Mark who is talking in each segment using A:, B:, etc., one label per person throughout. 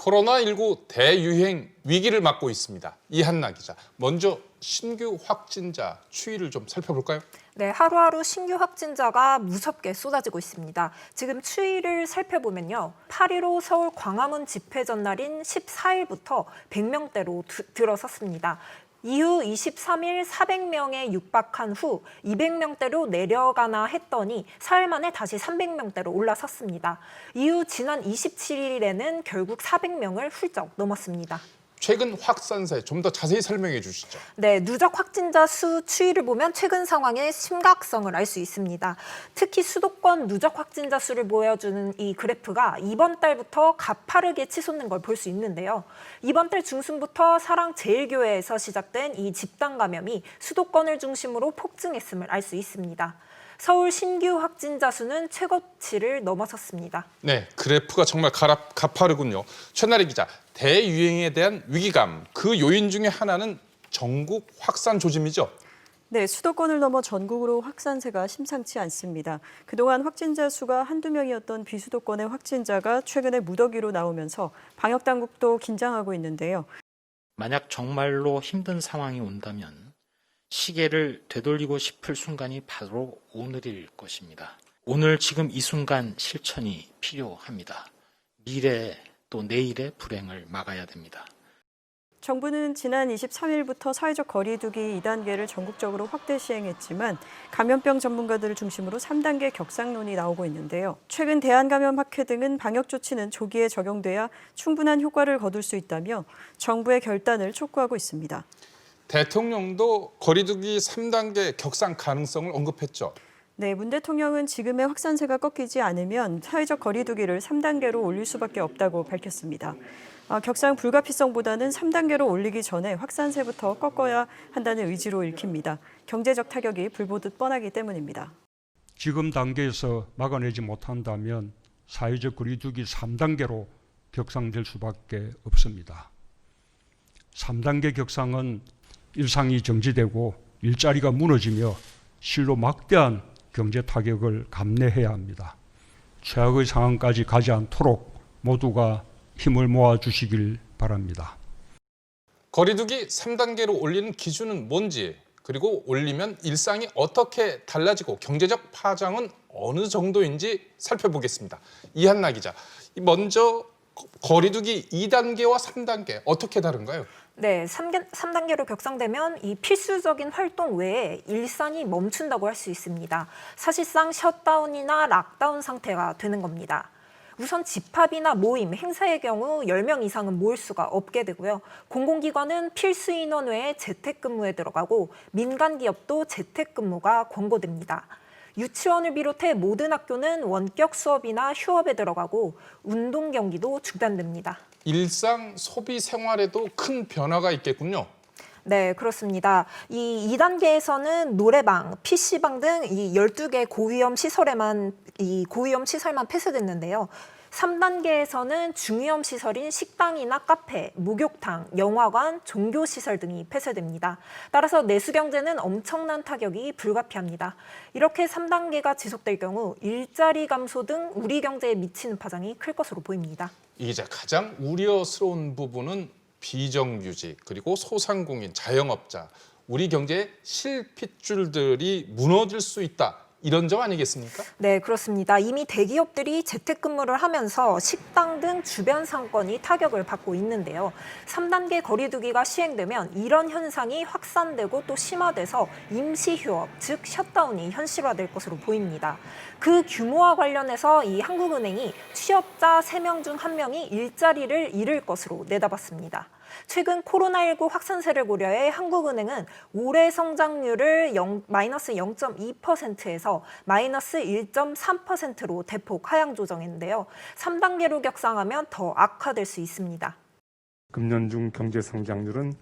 A: 코로나19 대유행 위기를 맞고 있습니다. 이한나 기자, 먼저 신규 확진자 추이를 좀 살펴볼까요?
B: 네, 하루하루 신규 확진자가 무섭게 쏟아지고 있습니다. 지금 추이를 살펴보면요. 8.15 서울 광화문 집회 전날인 14일부터 100명대로 들어섰습니다. 이후 23일 400명에 육박한 후 200명대로 내려가나 했더니 사흘 만에 다시 300명대로 올라섰습니다. 이후 지난 27일에는 결국 400명을 훌쩍 넘었습니다.
A: 최근 확산세 좀 더 자세히 설명해 주시죠.
B: 네, 누적 확진자 수 추이를 보면 최근 상황의 심각성을 알 수 있습니다. 특히 수도권 누적 확진자 수를 보여주는 이 그래프가 이번 달부터 가파르게 치솟는 걸 볼 수 있는데요. 이번 달 중순부터 사랑제일교회에서 시작된 이 집단 감염이 수도권을 중심으로 폭증했음을 알 수 있습니다. 서울 신규 확진자 수는 최고치를 넘어섰습니다.
A: 네, 그래프가 정말 가파르군요. 최나래 기자, 대유행에 대한 위기감, 그 요인 중에 하나는 전국 확산 조짐이죠?
C: 네, 수도권을 넘어 전국으로 확산세가 심상치 않습니다. 그동안 확진자 수가 한두 명이었던 비수도권의 확진자가 최근에 무더기로 나오면서 방역당국도 긴장하고 있는데요.
D: 만약 정말로 힘든 상황이 온다면 시계를 되돌리고 싶을 순간이 바로 오늘일 것입니다. 오늘 지금 이 순간 실천이 필요합니다. 미래 또 내일의 불행을 막아야 됩니다.
C: 정부는 지난 23일부터 사회적 거리 두기 2단계를 전국적으로 확대 시행했지만 감염병 전문가들을 중심으로 3단계 격상론이 나오고 있는데요. 최근 대한감염학회 등은 방역 조치는 조기에 적용돼야 충분한 효과를 거둘 수 있다며 정부의 결단을 촉구하고 있습니다.
A: 대통령도 거리두기 3단계 격상 가능성을 언급했죠.
C: 네, 문 대통령은 지금의 확산세가 꺾이지 않으면 사회적 거리두기를 3단계로 올릴 수밖에 없다고 밝혔습니다. 격상 불가피성보다는 3단계로 올리기 전에 확산세부터 꺾어야 한다는 의지로 읽힙니다. 경제적 타격이 불보듯 뻔하기 때문입니다.
E: 지금 단계에서 막아내지 못한다면 사회적 거리두기 3단계로 격상될 수밖에 없습니다. 3단계 격상은 일상이 정지되고 일자리가 무너지며 실로 막대한 경제 타격을 감내해야 합니다. 최악의 상황까지 가지 않도록 모두가 힘을 모아주시길 바랍니다.
A: 거리두기 3단계로 올리는 기준은 뭔지, 그리고 올리면 일상이 어떻게 달라지고 경제적 파장은 어느 정도인지 살펴보겠습니다. 이한나 기자, 먼저 거리두기 2단계와 3단계 어떻게 다른가요?
B: 네, 3단계로 격상되면 이 필수적인 활동 외에 일상이 멈춘다고 할 수 있습니다. 사실상 셧다운이나 락다운 상태가 되는 겁니다. 우선 집합이나 모임, 행사의 경우 10명 이상은 모일 수가 없게 되고요. 공공기관은 필수 인원 외에 재택근무에 들어가고 민간 기업도 재택근무가 권고됩니다. 유치원을 비롯해 모든 학교는 원격 수업이나 휴업에 들어가고 운동 경기도 중단됩니다.
A: 일상 소비 생활에도 큰 변화가 있겠군요.
B: 네, 그렇습니다. 이 2단계에서는 노래방, PC방 등 이 12개 고위험 시설만 폐쇄됐는데요. 3단계에서는 중위험 시설인 식당이나 카페, 목욕탕, 영화관, 종교시설 등이 폐쇄됩니다. 따라서 내수 경제는 엄청난 타격이 불가피합니다. 이렇게 3단계가 지속될 경우 일자리 감소 등 우리 경제에 미치는 파장이 클 것으로 보입니다.
A: 이제 가장 우려스러운 부분은 비정규직, 그리고 소상공인, 자영업자, 우리 경제의 실핏줄들이 무너질 수 있다. 이런 점 아니겠습니까?
B: 네, 그렇습니다. 이미 대기업들이 재택근무를 하면서 식당 등 주변 상권이 타격을 받고 있는데요. 3단계 거리두기가 시행되면 이런 현상이 확산되고 또 심화돼서 임시휴업, 즉 셧다운이 현실화될 것으로 보입니다. 그 규모와 관련해서 이 한국은행이 취업자 3명 중 1명이 일자리를 잃을 것으로 내다봤습니다. 최근 코로나19 확산세를 고려해 한국은행은 올해 성장률을 마이너스 0.2%에서 마이너스 1.3%로 대폭 하향 조정했는데요. 3단계로 격상하면 더 악화될 수 있습니다.
F: 금년 중 경제 성장률은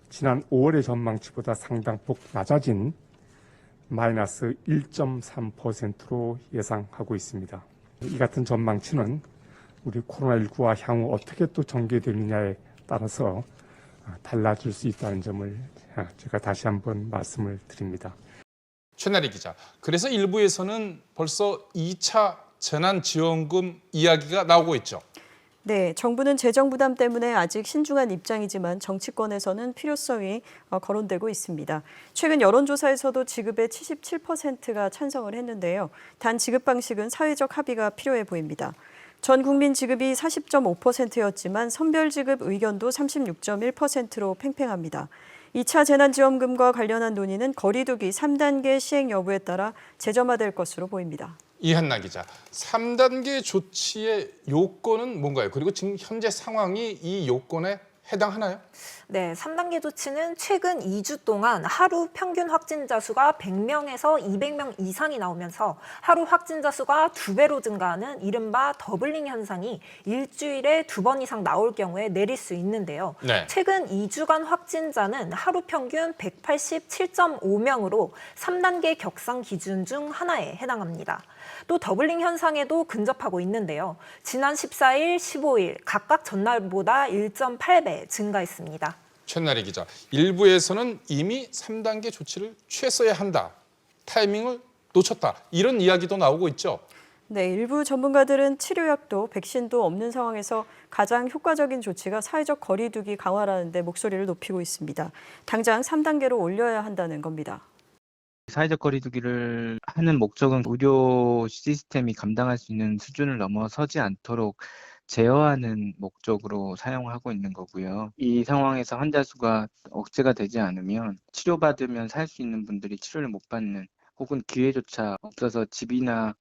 F: 지난 5월의 전망치보다 상당폭 낮아진 마이너스 1.3%로 예상하고 있습니다. 이 같은 전망치는 우리 코로나19와 향후 어떻게 또 전개되느냐에 따라서 달라질 수 있다는 점을 제가 다시 한번 말씀을 드립니다.
A: 최나래 기자, 그래서 일부에서는 벌써 2차 재난지원금 이야기가 나오고 있죠.
C: 네, 정부는 재정 부담 때문에 아직 신중한 입장이지만 정치권에서는 필요성이 거론되고 있습니다. 최근 여론조사에서도 지급의 77%가 찬성을 했는데요. 단 지급 방식은 사회적 합의가 필요해 보입니다. 전 국민 지급이 40.5%였지만 선별 지급 의견도 36.1%로 팽팽합니다. 2차 재난지원금과 관련한 논의는 거리두기 3단계 시행 여부에 따라 재점화될 것으로 보입니다.
A: 이한나 기자, 3단계 조치의 요건은 뭔가요? 그리고 지금 현재 상황이 이 요건에 해당하나요?
B: 네, 3단계 조치는 최근 2주 동안 하루 평균 확진자 수가 100명에서 200명 이상이 나오면서 하루 확진자 수가 2배로 증가하는 이른바 더블링 현상이 일주일에 2번 이상 나올 경우에 내릴 수 있는데요.
A: 네.
B: 최근 2주간 확진자는 하루 평균 187.5명으로 3단계 격상 기준 중 하나에 해당합니다. 또 더블링 현상에도 근접하고 있는데요. 지난 14일, 15일 각각 전날보다 1.8배 증가했습니다.
A: 최나리 기자, 일부에서는 이미 3단계 조치를 취했어야 한다. 타이밍을 놓쳤다. 이런 이야기도 나오고 있죠.
C: 네, 일부 전문가들은 치료약도 백신도 없는 상황에서 가장 효과적인 조치가 사회적 거리두기 강화라는 데 목소리를 높이고 있습니다. 당장 3단계로 올려야 한다는 겁니다.
G: 사회적 거리두기를 하는 목적은 의료 시스템이 감당할 수 있는 수준을 넘어서지 않도록 제어하는 목적으로 사용하고 있는 거고요. 이 상황에서 환자 수가 억제가 되지 않으면 치료받으면 살 수 있는 분들이 치료를 못 받는 혹은 기회조차 없어서 집이나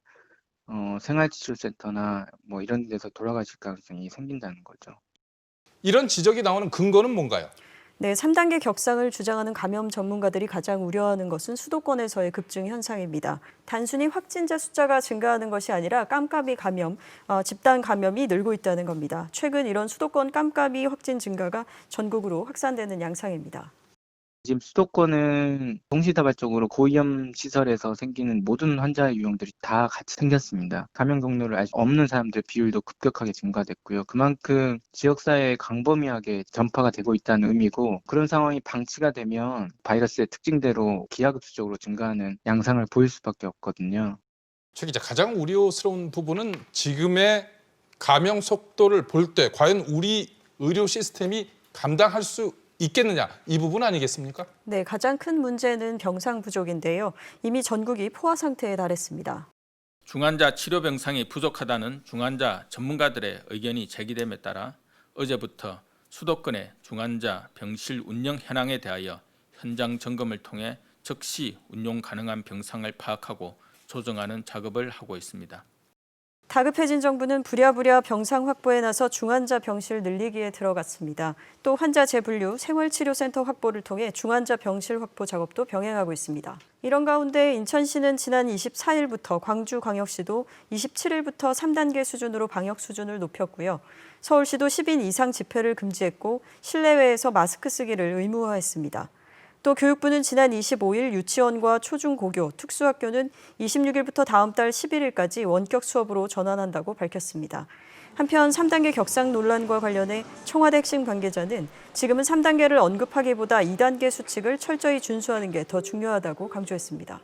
G: 생활치료센터나 뭐 이런 데서 돌아가실 가능성이 생긴다는 거죠.
A: 이런 지적이 나오는 근거는 뭔가요?
C: 네, 3단계 격상을 주장하는 감염 전문가들이 가장 우려하는 것은 수도권에서의 급증 현상입니다. 단순히 확진자 숫자가 증가하는 것이 아니라 깜깜이 감염, 집단 감염이 늘고 있다는 겁니다. 최근 이런 수도권 깜깜이 확진 증가가 전국으로 확산되는 양상입니다.
G: 지금 수도권은 동시다발적으로 고위험 시설에서 생기는 모든 환자 유형들이 다 같이 생겼습니다. 감염 경로를 아직 없는 사람들 비율도 급격하게 증가됐고요. 그만큼 지역사회에 광범위하게 전파가 되고 있다는 의미고, 그런 상황이 방치가 되면 바이러스의 특징대로 기하급수적으로 증가하는 양상을 보일 수밖에 없거든요.
A: 최 기자, 가장 우려스러운 부분은 지금의 감염 속도를 볼 때 과연 우리 의료 시스템이 감당할 수 있겠느냐, 이 부분 아니겠습니까?
C: 네, 가장 큰 문제는 병상 부족인데요. 이미 전국이 포화 상태에 달했습니다.
H: 중환자 치료 병상이 부족하다는 중환자 전문가들의 의견이 제기됨에 따라 어제부터 수도권의 중환자 병실 운영 현황에 대하여 현장 점검을 통해 즉시 운용 가능한 병상을 파악하고 조정하는 작업을 하고 있습니다.
C: 다급해진 정부는 부랴부랴 병상 확보에 나서 중환자 병실 늘리기에 들어갔습니다. 또 환자 재분류, 생활치료센터 확보를 통해 중환자 병실 확보 작업도 병행하고 있습니다. 이런 가운데 인천시는 지난 24일부터, 광주광역시도 27일부터 3단계 수준으로 방역 수준을 높였고요. 서울시도 10인 이상 집회를 금지했고 실내외에서 마스크 쓰기를 의무화했습니다. 또 교육부는 지난 25일 유치원과 초중고교, 특수학교는 26일부터 다음 달 11일까지 원격 수업으로 전환한다고 밝혔습니다. 한편 3단계 격상 논란과 관련해 청와대 핵심 관계자는 지금은 3단계를 언급하기보다 2단계 수칙을 철저히 준수하는 게 더 중요하다고 강조했습니다.